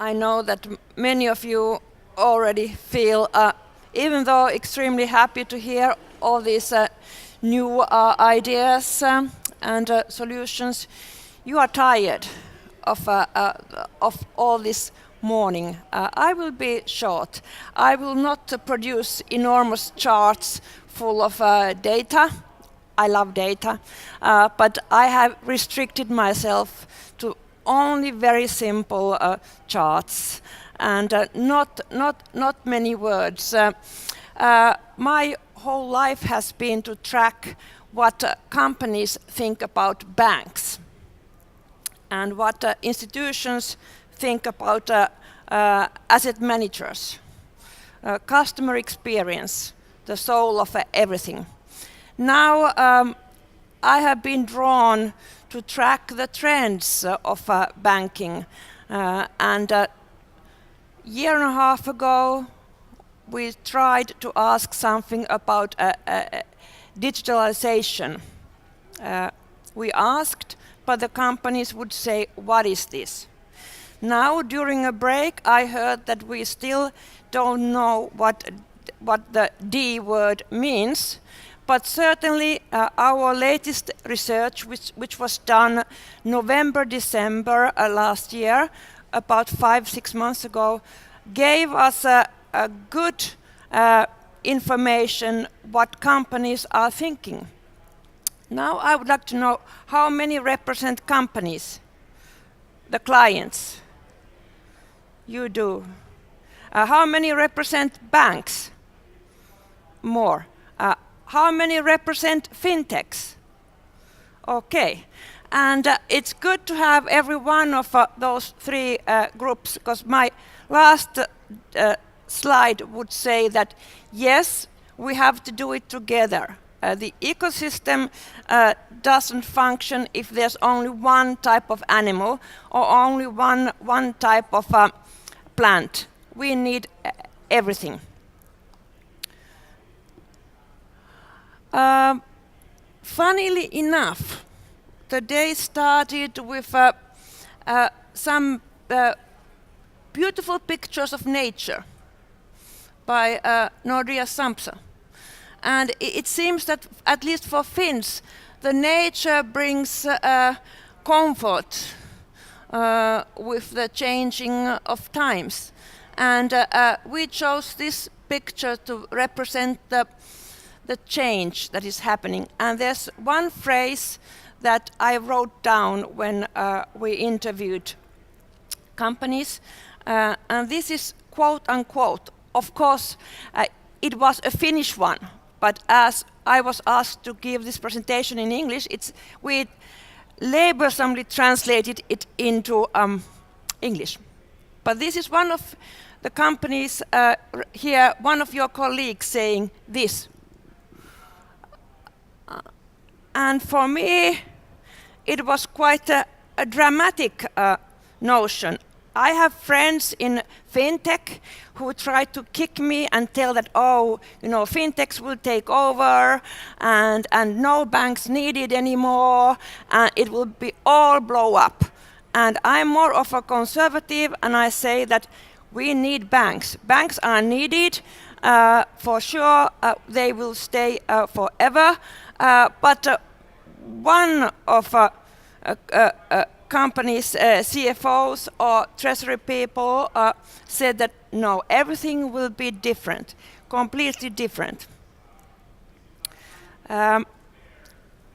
I know that many of you already feel, even though extremely happy to hear all these new ideas and solutions, you are tired of all this morning. I will be short. I will not produce enormous charts full of data. I love data, but I have restricted myself to only very simple charts and not many words. My whole life has been to track what companies think about banks and what institutions think about asset managers, customer experience, the soul of everything. Now I have been drawn to track the trends of banking, and a year and a half ago we tried to ask something about digitalization. We asked, but the companies would say, what is this? Now, during a break, I heard that we still don't know what the D word means, but certainly our latest research, which was done November, December last year, about 5-6 months ago, gave us a good information what companies are thinking. Now I would like to know how many represent companies, the clients. You do. How many represent banks? More. How many represent fintechs? Okay. And it's good to have every one of those three groups, because my last slide would say that yes, we have to do it together. The ecosystem doesn't function if there's only one type of animal or only one type of plant. We need everything. Funnily enough, the day started with some beautiful pictures of nature by Nordea Samsa. And it seems that, at least for Finns, the nature brings comfort with the changing of times. And we chose this picture to represent the change that is happening. And there's one phrase that I wrote down when we interviewed companies, and this is quote unquote. Of course, it was a Finnish one, but as I was asked to give this presentation in English, we laborsomely translated it into English. But this is one of the companies here, one of your colleagues saying this. And for me, it was quite a dramatic notion. I have friends in fintech who try to kick me and tell that, oh, you know, fintechs will take over and no banks needed anymore, and it will be all blow up. And I'm more of a conservative, and I say that we need banks. Banks are needed, for sure, they will stay forever, but one of companies' CFOs or treasury people said that no, everything will be different, completely different.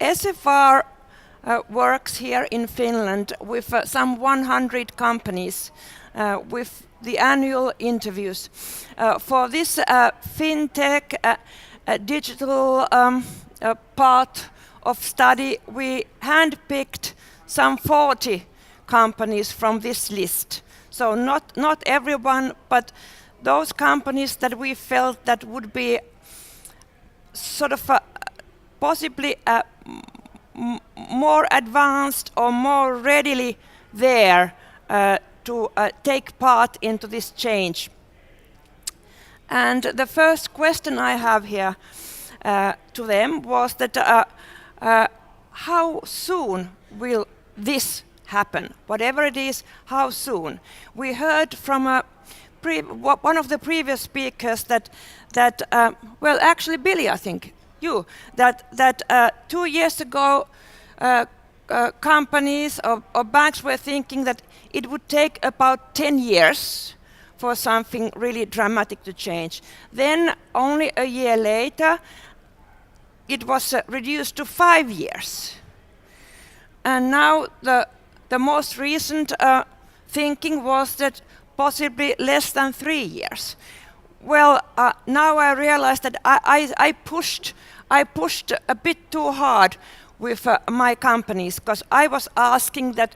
SFR works here in Finland with some 100 companies with the annual interviews. For this fintech digital part of study, we handpicked some 40 companies from this list. So not everyone, but those companies that we felt that would be sort of possibly more advanced or more readily there to take part into this change. And the first question I have here to them was that how soon will this happen? Whatever it is, how soon? We heard from one of the previous speakers that well, actually Billy, I think, that 2 years ago companies or banks were thinking that it would take about 10 years for something really dramatic to change. Then only a year later, it was reduced to 5 years. And now the most recent thinking was that possibly less than 3 years. Well, now I realize that I pushed a bit too hard with my companies, because I was asking that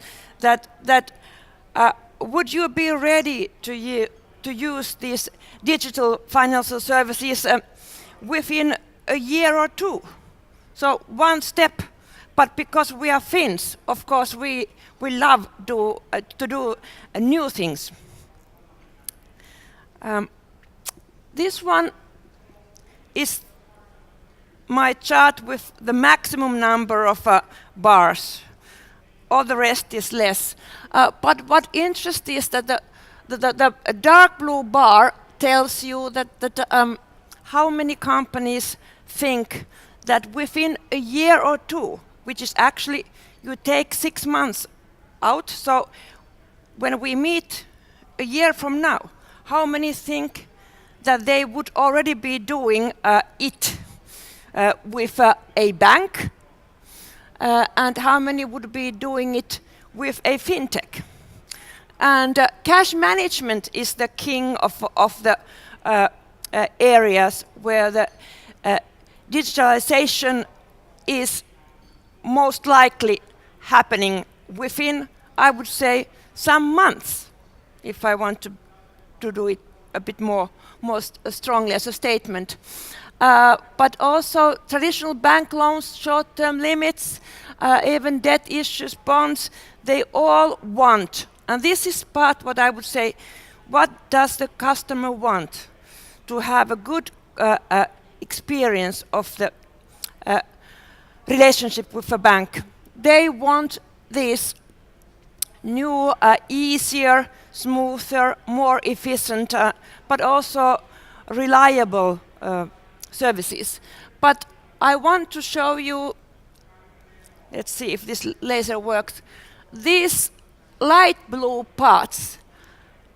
would you be ready to use these digital financial services within a year or two? So one step, but because we are Finns, of course we love to do new things. This one is my chart with the maximum number of bars. All the rest is less. But what interests is that the dark blue bar tells you that how many companies think that within a year or two, which is actually, you take 6 months out. So when we meet a year from now, how many think that they would already be doing it with a bank, and how many would be doing it with a fintech? And cash management is the king of the areas where the digitalization is most likely happening within, I would say, some months, if I want to do it a bit more strongly as a statement. But also traditional bank loans, short-term limits, even debt issues, bonds, they all want. And this is part what I would say, what does the customer want? To have a good experience of the relationship with a bank. They want this new, easier, smoother, more efficient, but also reliable services. But I want to show you, let's see if this laser works, these light blue parts.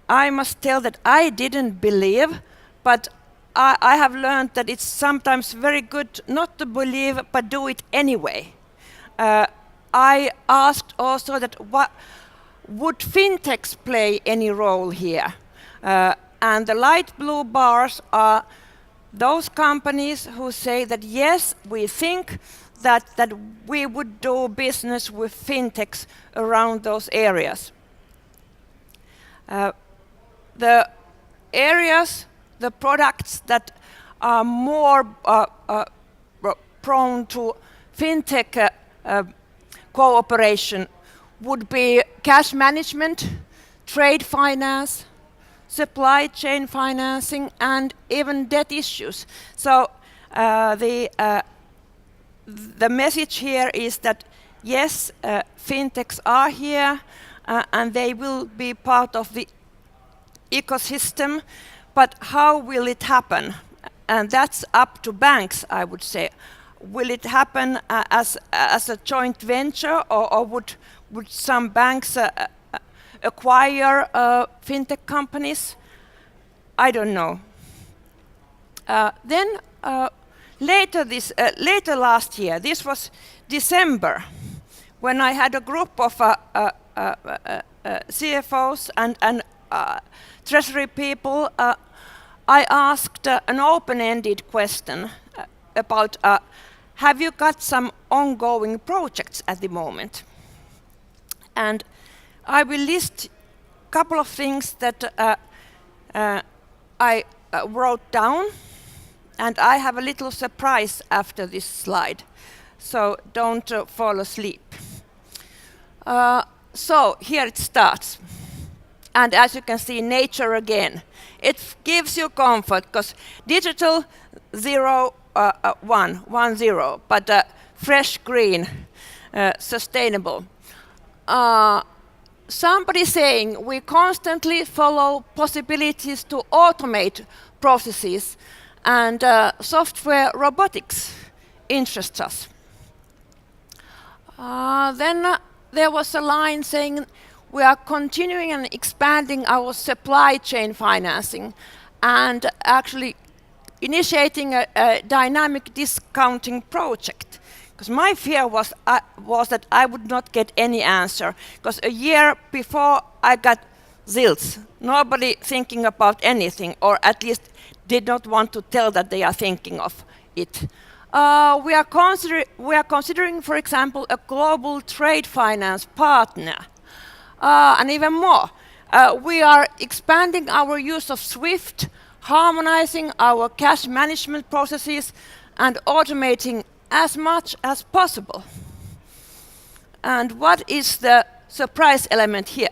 I must tell that I didn't believe, but I have learned that it's sometimes very good not to believe, but do it anyway. I asked also that would fintechs play any role here? And the light blue bars are those companies who say that yes, we think that we would do business with fintechs around those areas. The areas, the products that are more prone to fintech cooperation would be cash management, trade finance, supply chain financing, and even debt issues. So the message here is that yes, fintechs are here and they will be part of the ecosystem, but how will it happen? And that's up to banks, I would say. Will it happen as a joint venture, or would some banks acquire fintech companies? I don't know. Then later last year, this was December, when I had a group of CFOs and treasury people, I asked an open-ended question about have you got some ongoing projects at the moment? And I will list a couple of things that I wrote down, and I have a little surprise after this slide, so don't fall asleep. So here it starts. And as you can see, nature again. It gives you comfort, because digital 0, 1, 1, 0, but fresh, green, sustainable. somebody saying we constantly follow possibilities to automate processes, and software robotics interests us. Then there was a line saying we are continuing and expanding our supply chain financing and actually initiating a dynamic discounting project. Because my fear was that I would not get any answer. Because a year before I got zilts, nobody thinking about anything, or at least did not want to tell that they are thinking of it. We are considering, for example, a global trade finance partner. And even more, we are expanding our use of SWIFT, harmonizing our cash management processes, and automating as much as possible. And what is the surprise element here?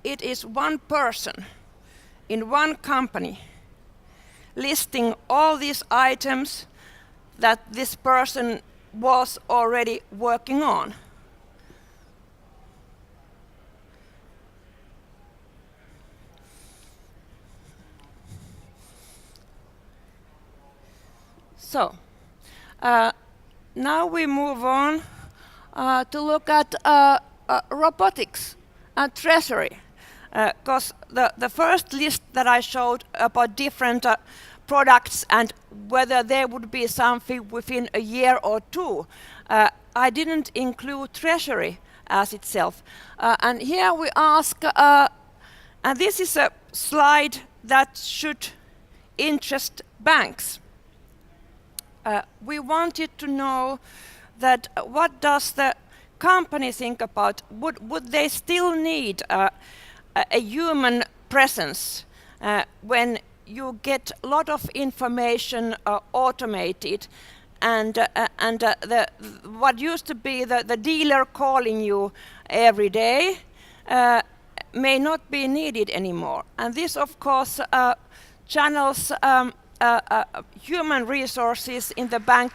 It is one person in one company listing all these items that this person was already working on. So, now we move on to look at robotics and treasury. Because the first list that I showed about different products and whether there would be something within a year or two, I didn't include treasury as itself. And here we ask, and this is a slide that should interest banks. We wanted to know that what does the company think about, would they still need a human presence when you get a lot of information automated, and what used to be the dealer calling you every day may not be needed anymore. And this, of course, channels human resources in the bank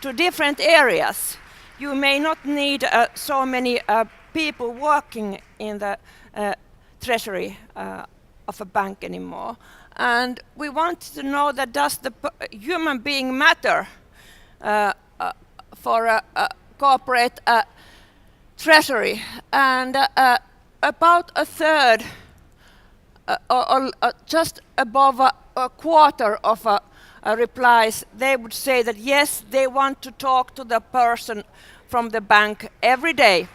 to different areas. You may not need so many people working in the treasury of a bank anymore. And we want to know that does the human being matter for a corporate treasury. And about a third, or just above a quarter of replies, they would say that yes, they want to talk to the person from the bank every day.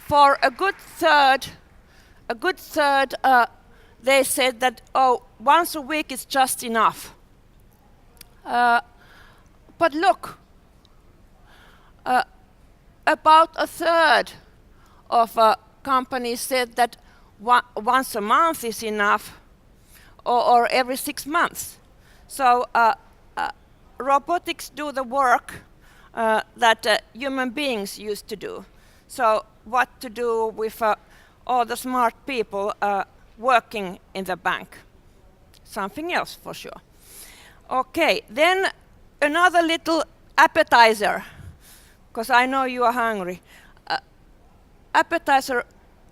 For a good third, they said that, oh, once a week is just enough. But look, about a third of companies said that once a month is enough, or every 6 months. So robotics do the work that human beings used to do. So what to do with all the smart people working in the bank? Something else for sure. Okay, then another little appetizer, because I know you are hungry. Appetizer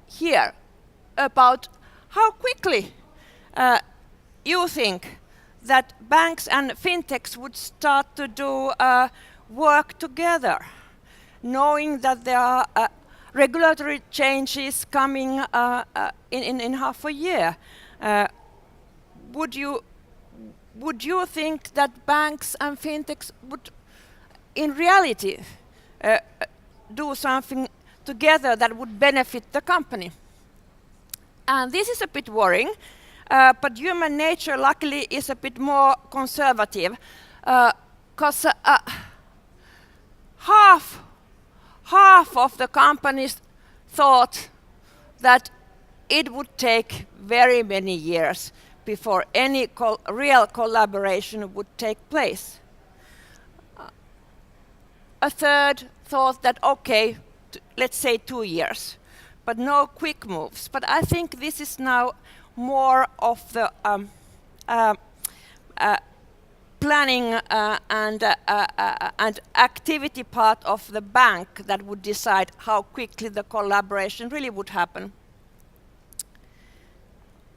here about how quickly you think that banks and fintechs would start to do work together, knowing that there are regulatory changes coming in half a year. Would you think that banks and fintechs would, in reality, do something together that would benefit the company? And this is a bit worrying, but human nature, luckily, is a bit more conservative, because half of the companies thought that it would take very many years before any real collaboration would take place. A third thought that, okay, let's say 2 years, but no quick moves. But I think this is now more of the planning and activity part of the bank that would decide how quickly the collaboration really would happen.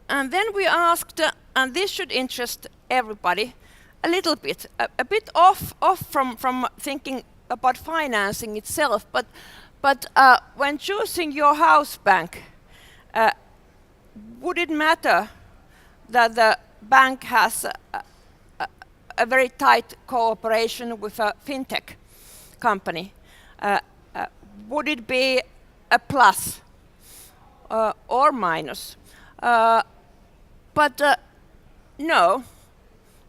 And then we asked, and this should interest everybody a little bit, a bit off from thinking about financing itself, but when choosing your house bank, would it matter that the bank has a very tight cooperation with a fintech company? Would it be a plus or minus? But no,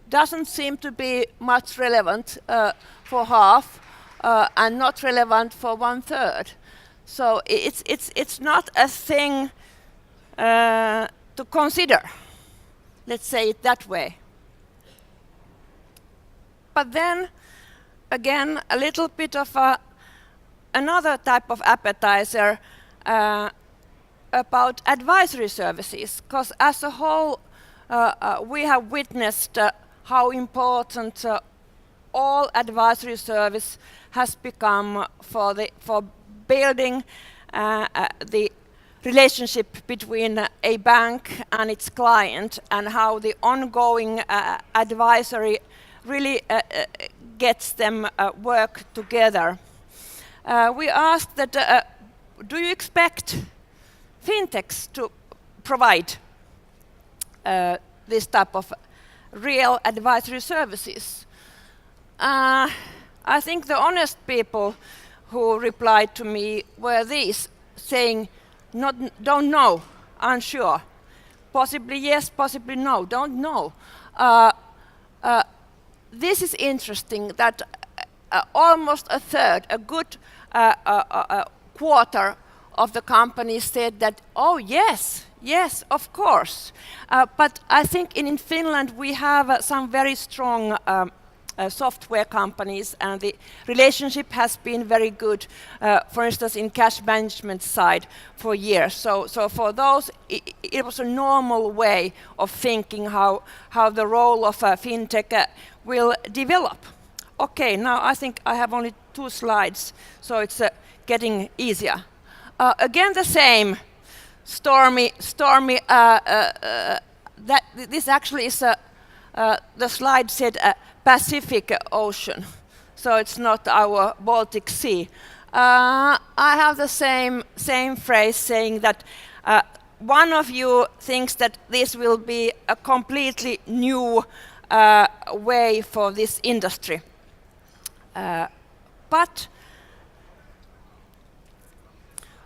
doesn't seem to be much relevant for half and not relevant for 1/3. So it's not a thing to consider. Let's say it that way. But then, again, a little bit of another type of appetizer about advisory services, because as a whole, we have witnessed how important all advisory service has become for building the relationship between a bank and its client, and how the ongoing advisory really gets them work together. We asked that, do you expect fintechs to provide this type of real advisory services? I think the honest people who replied to me were these, saying, don't know, unsure, possibly yes, possibly no, don't know. This is interesting that almost a third, a good quarter of the companies said that, oh yes, of course. But I think in Finland we have some very strong software companies, and the relationship has been very good, for instance, in cash management side for years. So for those, it was a normal way of thinking how the role of fintech will develop. Okay, now I think I have only 2 slides, so it's getting easier. Again, the same stormy. That this actually is the slide said Pacific Ocean, so it's not our Baltic Sea. I have the same phrase saying that one of you thinks that this will be a completely new way for this industry, but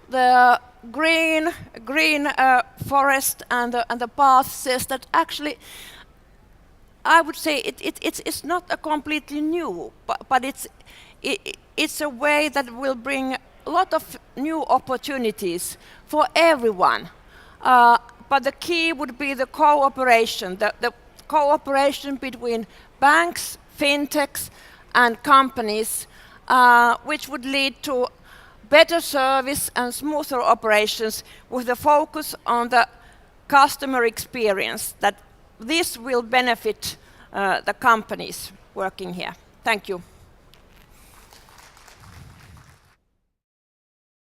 the green forest and the path says that actually, I would say it's not a completely new, but it's a way that will bring a lot of new opportunities for everyone. But the key would be the cooperation, the cooperation between banks, fintechs, and companies, which would lead to better service and smoother operations with the focus on the customer experience, that this will benefit the companies working here. Thank you.